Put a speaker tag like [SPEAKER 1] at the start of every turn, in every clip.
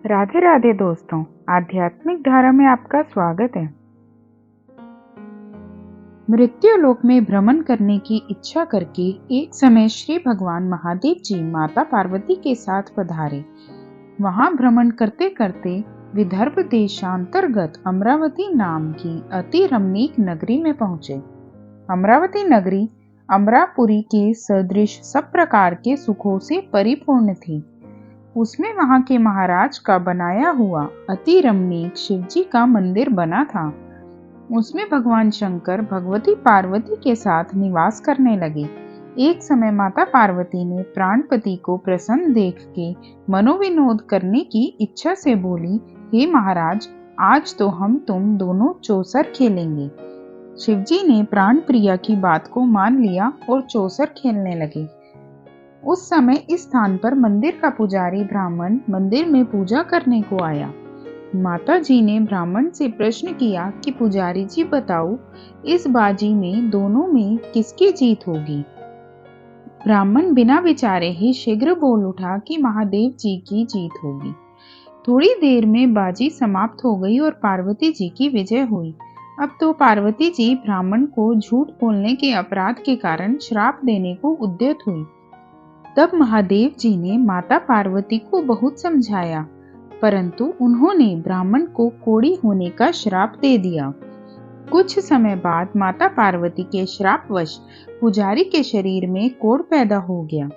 [SPEAKER 1] राधे राधे दोस्तों, आध्यात्मिक धारा में आपका स्वागत है। मृत्यु लोक में भ्रमण करने की इच्छा करके एक समय श्री भगवान महादेव जी माता पार्वती के साथ पधारे। वहां भ्रमण करते करते विदर्भ देशांतर्गत अमरावती नाम की अति रमणीक नगरी में पहुंचे। अमरावती नगरी अमरापुरी के सदृश सब प्रकार के सुखों से परिपूर्ण थी। उसमें वहां के महाराज का बनाया हुआ अति रमणीक शिवजी का मंदिर बना था। उसमें भगवान शंकर भगवती पार्वती के साथ निवास करने लगे। एक समय माता पार्वती ने प्राणपति को प्रसन्न देख के मनोविनोद करने की इच्छा से बोली, हे महाराज, आज तो हम तुम दोनों चौसर खेलेंगे। शिवजी ने प्राण प्रिया की बात को मान लिया और चौसर खेलने लगे। उस समय इस स्थान पर मंदिर का पुजारी ब्राह्मण मंदिर में पूजा करने को आया। माता जी ने ब्राह्मण से प्रश्न किया कि पुजारी जी बताओ, इस बाजी में दोनों में किसकी जीत होगी। ब्राह्मण बिना विचारे ही शीघ्र बोल उठा कि महादेव जी की जीत होगी। थोड़ी देर में बाजी समाप्त हो गई और पार्वती जी की विजय हुई। अब तो पार्वती जी ब्राह्मण को झूठ बोलने के अपराध के कारण श्राप देने को उद्यत हुई। तब महादेव जी ने माता पार्वती को बहुत समझाया, परंतु उन्होंने ब्राह्मण को कोढ़ी होने का श्राप दे दिया। कुछ समय बाद माता पार्वती के श्रापवश पुजारी के शरीर में कोढ़ पैदा हो गया।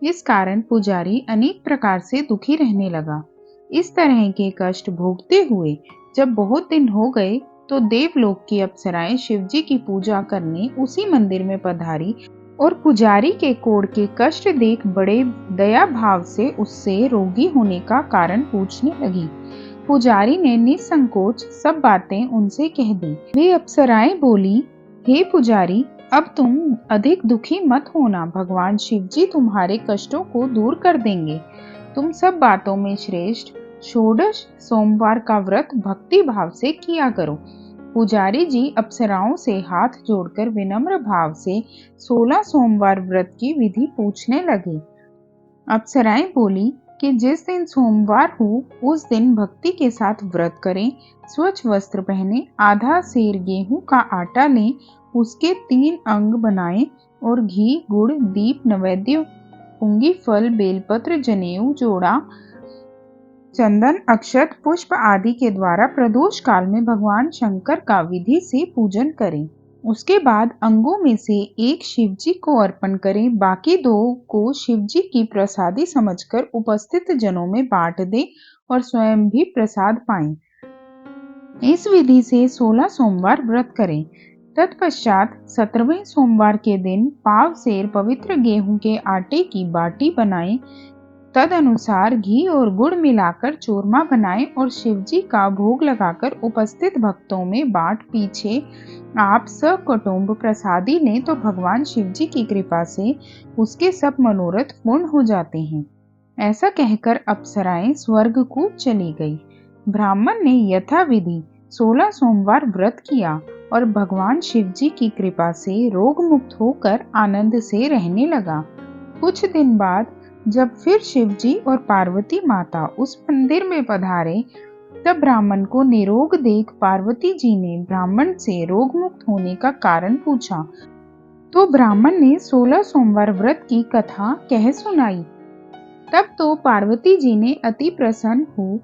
[SPEAKER 1] इस कारण पुजारी अनेक प्रकार से दुखी रहने लगा। इस तरह के कष्ट भोगते हुए जब बहुत दिन हो गए तो देवलोक की अप्सराएं शिवजी की पूजा करने उसी मंदिर में पधारी और पुजारी के कोढ़ के कष्ट देख बड़े दया भाव से उससे रोगी होने का कारण पूछने लगी। पुजारी ने निसंकोच सब बातें उनसे कह दी। वे अप्सराएं बोली, हे पुजारी, अब तुम अधिक दुखी मत होना, भगवान शिवजी तुम्हारे कष्टों को दूर कर देंगे। तुम सब बातों में श्रेष्ठ षोडश सोमवार का व्रत भक्ति भाव से किया करो। पुजारी जी अप्सराओं से हाथ जोड़कर विनम्र भाव से 16 सोमवार व्रत की विधि पूछने लगे। अप्सराएं बोली कि जिस दिन सोमवार हो उस दिन भक्ति के साथ व्रत करें, स्वच्छ वस्त्र पहने, आधा सेर गेहूं का आटा लें, उसके 3 अंग बनाएं और घी, गुड़, दीप, नैवेद्य, पुंगी फल, बेलपत्र, जनेऊ, जोड़ा, चंदन, अक्षत, पुष्प आदि के द्वारा प्रदोष काल में भगवान शंकर का विधि से पूजन करें। उसके बाद अंगों में से एक शिवजी को अर्पण करें, बाकी 2 को शिवजी की प्रसादी समझकर उपस्थित जनों में बांट दें और स्वयं भी प्रसाद पाएं। इस विधि से 16 सोमवार व्रत करें। तत्पश्चात 17वें सोमवार के दिन पाव सेर पवित्र गेहूं के आटे की बाटी बनाएं। तद अनुसार घी और गुड़ मिलाकर चूरमा बनाएं और शिवजी का भोग लगाकर उपस्थित भक्तों में बांट पीछे आप सकुटुंब प्रसादी लें तो भगवान शिवजी की कृपा से उसके सब मनोरथ पूर्ण हो जाते हैं। ऐसा कहकर अप्सराएं स्वर्ग को चली गई। ब्राह्मण ने यथाविधि 16 सोमवार व्रत किया और भगवान शिवजी की कृपा से रोग मुक्त होकर आनंद से रहने लगा। कुछ दिन बाद जब फिर शिवजी और पार्वती माता उस मंदिर में पधारे, तब ब्राह्मण को निरोग देख पार्वती जी ने ब्राह्मण से रोग मुक्त होने का कारण पूछा, तो ब्राह्मण ने 16 सोमवार व्रत की कथा कह सुनाई। तब तो पार्वती जी ने अति प्रसन्न हो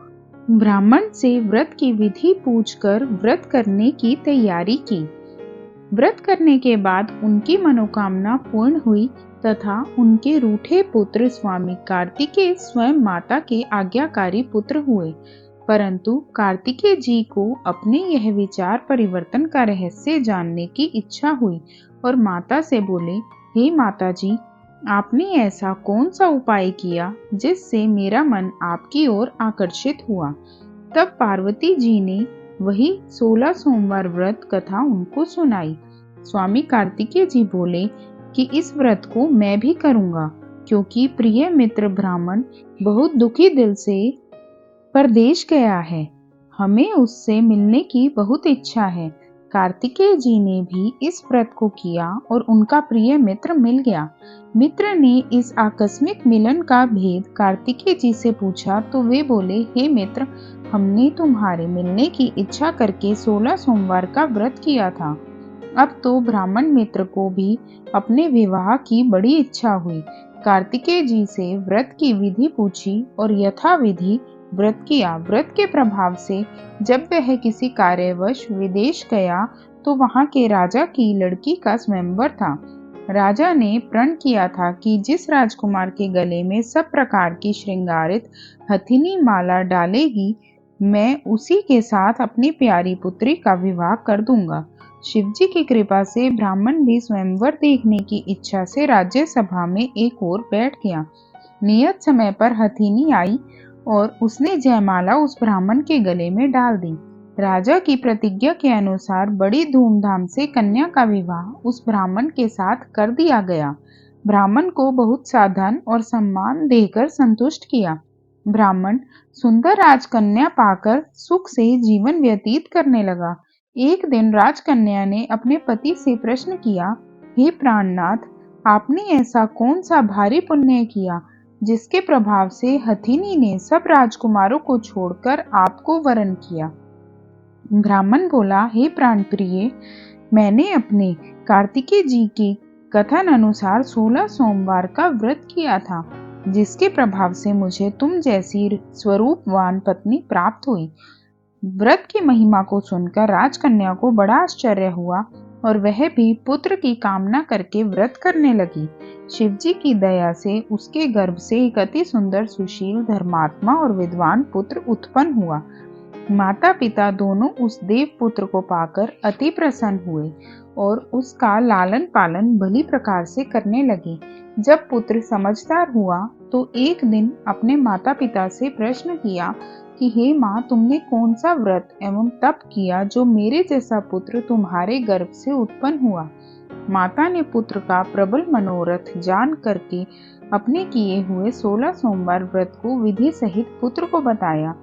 [SPEAKER 1] ब्राह्मण से व्रत की विधि पूछकर व्रत करने की तैयारी की। व्रत करने के बाद उनकी मनोकामना पूर्ण हुई तथा उनके रूठे पुत्र स्वामी कार्तिकेय स्वयं माता के आज्ञाकारी पुत्र हुए। परंतु कार्तिकेय जी को अपने यह विचार परिवर्तन का रहस्य जानने की इच्छा हुई और माता से बोले, हे माता जी, आपने ऐसा कौन सा उपाय किया जिससे मेरा मन आपकी ओर आकर्षित हुआ। तब पार्वती जी ने वही 16 सोमवार व्रत कथा उनको सुनाई। स्वामी कार्तिकेय जी बोले कि इस व्रत को मैं भी करूंगा, क्योंकि प्रिय मित्र ब्राह्मण बहुत दुखी दिल से परदेश गया है। हमें उससे मिलने की बहुत इच्छा है। कार्तिकेय जी ने भी इस व्रत को किया और उनका प्रिय मित्र मिल गया। मित्र ने इस आकस्मिक मिलन का भेद कार्तिकेय जी से पूछा तो वे बोले, हे मित्र, हमने तुम्हारे मिलने की इच्छा करके 16 सोमवार का व्रत किया था। अब तो ब्राह्मण मित्र को भी अपने विवाह की बड़ी इच्छा हुई। कार्तिकेय जी से व्रत की विधि पूछी और यथाविधि व्रत किया। व्रत के प्रभाव से जब वह किसी कार्यवश विदेश गया तो वहां के राजा की लड़की का स्वयंवर था। राजा ने प्रण किया था कि जिस राजकुमार के गले में सब प्रकार की श्रृंगारित हथिनी माला डालेगी, मैं उसी के साथ अपनी प्यारी पुत्री का विवाह कर दूंगा। शिवजी की कृपा से ब्राह्मण भी स्वयंवर देखने की इच्छा से राज्यसभा में एक ओर बैठ गया। नियत समय पर हथिनी आई और उसने जयमाला उस ब्राह्मण के गले में डाल दी। राजा की प्रतिज्ञा के अनुसार बड़ी धूमधाम से कन्या का विवाह उस ब्राह्मण के साथ कर दिया गया। ब्राह्मण को बहुत साधन और सम्मान देकर संतुष्ट किया। ब्राह्मण सुंदर राजकन्या पाकर सुख से जीवन व्यतीत करने लगा। एक दिन राजकन्या ने अपने पति से प्रश्न किया, हे प्राणनाथ, आपने ऐसा कौन सा भारी पुण्य किया जिसके प्रभाव से हथिनी ने सब राजकुमारों को छोड़कर आपको वरण किया? ब्राह्मण बोला, हे प्राण प्रिय, मैंने अपने कार्तिकेय जी की कथन अनुसार 16 सोमवार का व्रत किया था, जिसके प्रभाव से मुझे तुम जैसी स्वरूपवान पत्नी प्राप्त हुई। व्रत की महिमा को सुनकर राजकन्या को बड़ा आश्चर्य हुआ और वह भी पुत्र की कामना करके व्रत करने लगी। शिवजी की दया से उसके गर्भ से एक अति सुंदर, सुशील, धर्मात्मा और विद्वान पुत्र उत्पन्न हुआ। माता पिता दोनों उस देव पुत्र को पाकर अति प्रसन्न हुए और उसका लालन पालन भली प्रकार से करने लगे। जब पुत्र समझदार हुआ तो एक दिन अपने माता पिता से प्रश्न किया कि हे माँ, तुमने कौन सा व्रत एवं तप किया जो मेरे जैसा पुत्र तुम्हारे गर्भ से उत्पन्न हुआ? माता ने पुत्र का प्रबल मनोरथ जान करके अपने किए हुए 16 सोमवार व्रत को विधि सहित पुत्र को बताया।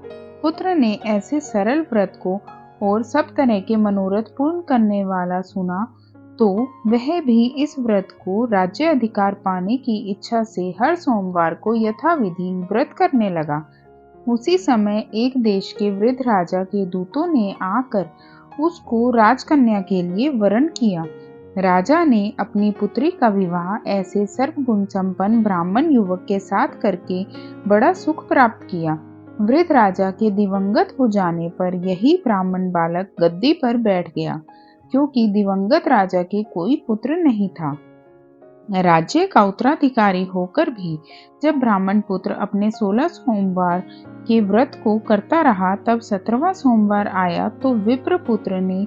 [SPEAKER 1] पुत्र ने ऐसे सरल व्रत को और सब तरह के मनोरथ पूर्ण करने वाला सुना तो वह भी इस व्रत को राज्य अधिकार पाने की इच्छा से हर सोमवार को यथाविधि व्रत करने लगा। उसी समय एक देश के वृद्ध राजा के दूतों ने आकर उसको राजकन्या के लिए वरण किया। राजा ने अपनी पुत्री का विवाह ऐसे सर्वगुण संपन्न ब्राह्मण युवक के साथ करके बड़ा सुख प्राप्त किया। वृद्ध राजा के दिवंगत हो जाने पर यही ब्राह्मण बालक गद्दी पर बैठ गया, क्योंकि दिवंगत राजा के कोई पुत्र नहीं था। राज्य का उत्तराधिकारी होकर भी जब ब्राह्मण पुत्र अपने 16 सोमवार के व्रत को करता रहा, तब 17वां सोमवार आया तो विप्र पुत्र ने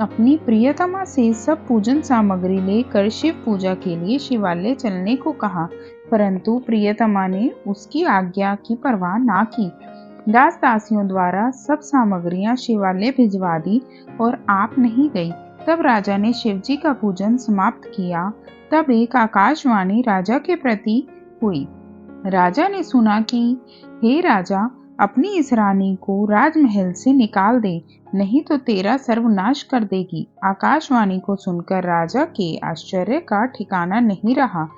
[SPEAKER 1] अपनी प्रियतमा से सब पूजन सामग्री लेकर शिव पूजा के लिए शिवालय चलने को कहा, परंतु प्रियतमा ने उसकी आज्ञा की परवाह ना की। दास दासियों द्वारा सब सामग्रियां शिवालय भिजवा दी और आप नहीं गई। तब राजा ने शिवजी का पूजन समाप्त किया। तब एक आकाशवाणी राजा के प्रति हुई। राजा ने सुना कि हे राजा, अपनी इस रानी को राजमहल से निकाल दे, नहीं तो तेरा सर्वनाश कर देगी। आकाशवाणी को सुनकर राजा के आश्चर्य का ठिकाना नहीं रहा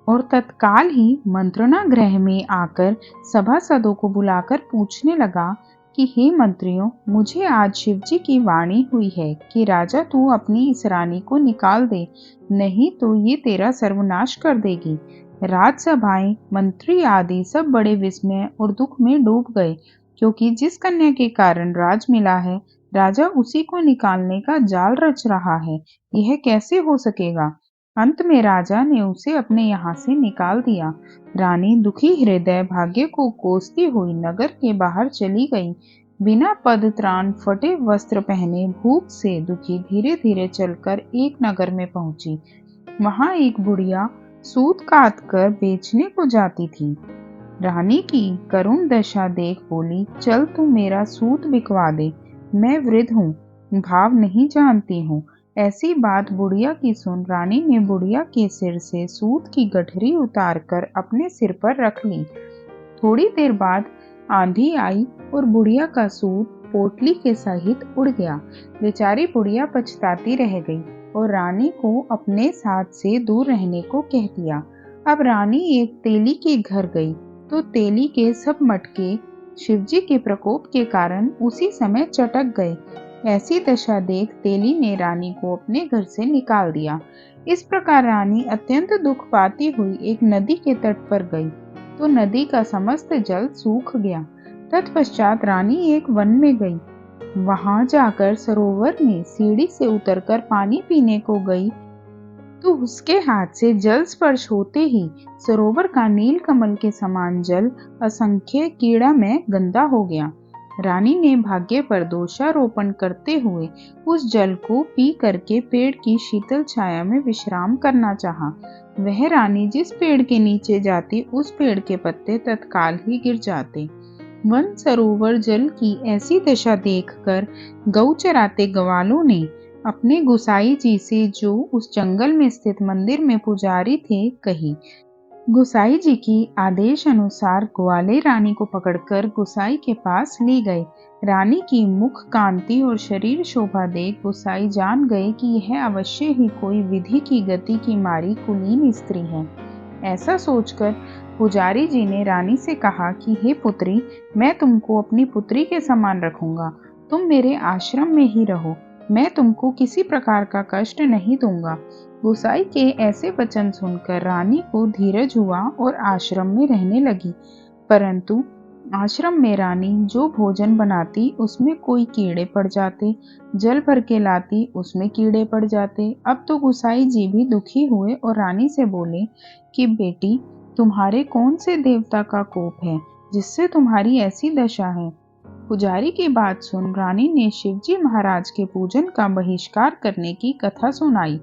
[SPEAKER 1] और तत्काल ही मंत्रणा गृह में आकर सभासदों को बुलाकर पूछने लगा कि हे मंत्रियों, मुझे आज शिवजी की वाणी हुई है कि राजा तू अपनी इस रानी को निकाल दे, नहीं तो ये तेरा सर्वनाश कर देगी। राजसभाएं, मंत्री आदि सब बड़े विस्मय और दुख में डूब गए, क्योंकि जिस कन्या के कारण राज मिला है, राजा उसी को निकालने का जाल रच रहा है। यह कैसे हो सकेगा? अंत में राजा ने उसे अपने यहाँ से निकाल दिया। रानी दुखी हृदय भाग्य को कोसती हुई नगर के बाहर चली गई। बिना पद त्राण, फटे वस्त्र पहने, भूख से दुखी धीरे धीरे चलकर एक नगर में पहुंची। वहां एक बुढ़िया सूत काट कर बेचने को जाती थी। रानी की करुण दशा देख बोली, चल तू मेरा सूत बिकवा दे, मैं वृद्ध हूँ, भाव नहीं जानती हूँ। ऐसी बात बुढ़िया की सुन रानी ने बुढ़िया के सिर से सूत की गठरी उतारकर अपने सिर पर रख ली। थोड़ी देर बाद आंधी आई और बुढ़िया का सूत पोटली के सहित उड़ गया। बेचारी बुढ़िया पछताती रह गई और रानी को अपने साथ से दूर रहने को कह दिया। अब रानी एक तेली के घर गई तो तेली के सब मटके शिवजी के प्रकोप के कारण उसी समय चटक गए। ऐसी दशा देख तेली ने रानी को अपने घर से निकाल दिया। इस प्रकार रानी अत्यंत दुख पाती हुई एक नदी के तट पर गई तो नदी का समस्त जल सूख गया। तत्पश्चात रानी एक वन में गई। वहां जाकर सरोवर में सीढ़ी से उतरकर पानी पीने को गई तो उसके हाथ से जल स्पर्श होते ही सरोवर का नील कमल के समान जल असंख्य कीड़ा में गंदा हो गया। रानी ने भाग्य पर दोषारोपण करते हुए उस जल को पी करके पेड़ की शीतल छाया में विश्राम करना चाहा। वह रानी जिस पेड़ के नीचे जाती उस पेड़ के पत्ते तत्काल ही गिर जाते। वन सरोवर जल की ऐसी दशा देखकर गौ चराते ग्वालों ने अपने गुसाई जी से, जो उस जंगल में स्थित मंदिर में पुजारी थे, कही। गुसाई जी की आदेश अनुसार ग्वाले रानी को पकड़कर गुसाई के पास ले गए। रानी की मुख कांति और शरीर शोभा देख गुसाई जान गए कि यह अवश्य ही कोई विधि की गति की मारी कुलीन स्त्री है। ऐसा सोचकर पुजारी जी ने रानी से कहा कि हे पुत्री, मैं तुमको अपनी पुत्री के समान रखूंगा। तुम मेरे आश्रम में ही रहो। मैं तुमको किसी प्रकार का कष्ट नहीं दूंगा। गुसाई के ऐसे वचन सुनकर रानी को धीरज हुआ और आश्रम में रहने लगी। परंतु आश्रम में रानी जो भोजन बनाती उसमें कोई कीड़े पड़ जाते, जल भर के लाती उसमें कीड़े पड़ जाते। अब तो गुसाई जी भी दुखी हुए और रानी से बोले कि बेटी, तुम्हारे कौन से देवता का कोप है जिससे तुम्हारी ऐसी दशा है। पुजारी की बात सुन रानी ने शिवजी महाराज के पूजन का बहिष्कार करने की कथा सुनाई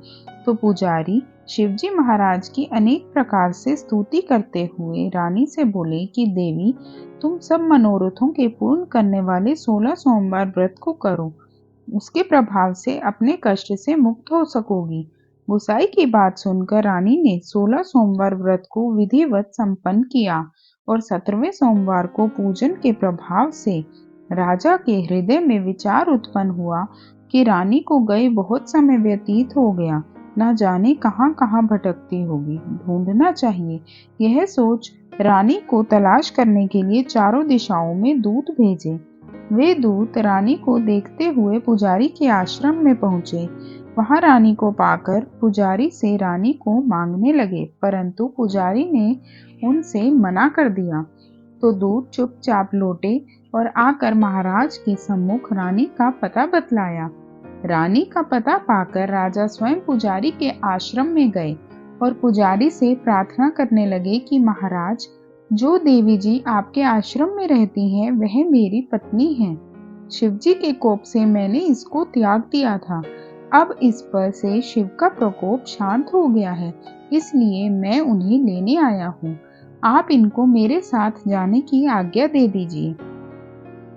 [SPEAKER 1] तो पुजारी शिवजी महाराज की अनेक प्रकार से स्तुति करते हुए रानी से बोले कि देवी, तुम सब मनोरथों के पूर्ण करने वाले 16 सोमवार व्रत को करो। उसके प्रभाव से अपने कष्ट से मुक्त हो सकोगी। गुसाई की बात सुनकर रानी ने 16 सोमवार व्रत को विधिवत संपन्न किया और 17वें सोमवार को पूजन के प्रभाव से राजा के हृदय में विचार उत्पन्न हुआ कि रानी को गए बहुत समय व्यतीत हो गया, न जाने कहां कहां भटकती होगी, ढूंढना चाहिए। यह सोच रानी को तलाश करने के लिए चारों दिशाओं में दूत भेजे। वे दूत रानी को देखते हुए पुजारी के आश्रम में पहुंचे। वहां रानी को पाकर पुजारी से रानी को मांगने लगे, परंतु पुजारी ने उनसे मना कर दिया। तो दूत चुपचाप लौटे और आकर महाराज के सम्मुख रानी का पता बतलाया। रानी का पता पाकर राजा स्वयं पुजारी के आश्रम में गए और पुजारी से प्रार्थना करने लगे कि महाराज, जो देवी जी आपके आश्रम में रहती हैं वह मेरी पत्नी है। शिवजी के कोप से मैंने इसको त्याग दिया था। अब इस पर से शिव का प्रकोप शांत हो गया है, इसलिए मैं उन्हें लेने आया हूँ। आप इनको मेरे साथ जाने की आज्ञा दे दीजिए।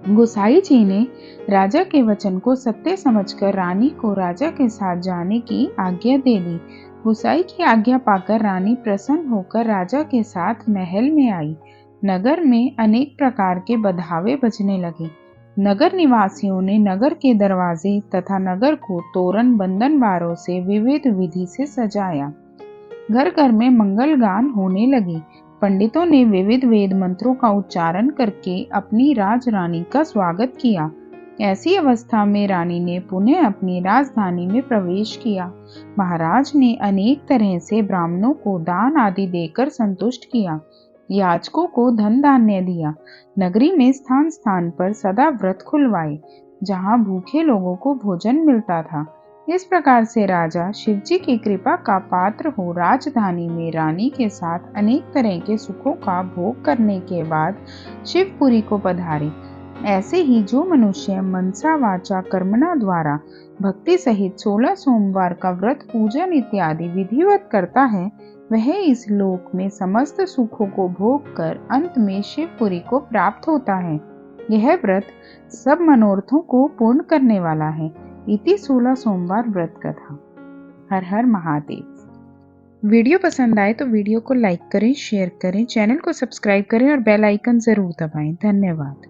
[SPEAKER 1] गुसाई जी ने राजा के वचन को सत्य समझकर रानी को राजा के साथ जाने की आज्ञा दे दी। गुसाई की आज्ञा पाकर रानी प्रसन्न होकर राजा के साथ महल में आई। नगर में अनेक प्रकार के बधावे बजने लगे। नगर निवासियों ने नगर के दरवाजे तथा नगर को तोरण बंधनवारों से विविध विधि से सजाया। घर घर में मंगल गान होने लगे। पंडितों ने विविध वेद मंत्रों का उच्चारण करके अपनी राजरानी का स्वागत किया। ऐसी अवस्था में रानी ने पुनः अपनी राजधानी में प्रवेश किया। महाराज ने अनेक तरह से ब्राह्मणों को दान आदि देकर संतुष्ट किया। याचकों को धन धान्य दिया। नगरी में स्थान स्थान पर सदा व्रत खुलवाए, जहाँ भूखे लोगों को भोजन मिलता था। इस प्रकार से राजा शिवजी की कृपा का पात्र हो राजधानी में रानी के साथ अनेक तरह के सुखों का भोग करने के बाद शिवपुरी को पधारे। ऐसे ही जो मनुष्य मनसा वाचा कर्मणा द्वारा भक्ति सहित 16 सोमवार का व्रत पूजन इत्यादि विधिवत करता है, वह इस लोक में समस्त सुखों को भोग कर अंत में शिवपुरी को प्राप्त होता है। यह व्रत सब मनोरथों को पूर्ण करने वाला है। इति 16 सोमवार व्रत कथा। हर हर महादेव। वीडियो पसंद आए तो वीडियो को लाइक करें, शेयर करें, चैनल को सब्सक्राइब करें और बेल आइकन जरूर दबाएं। धन्यवाद।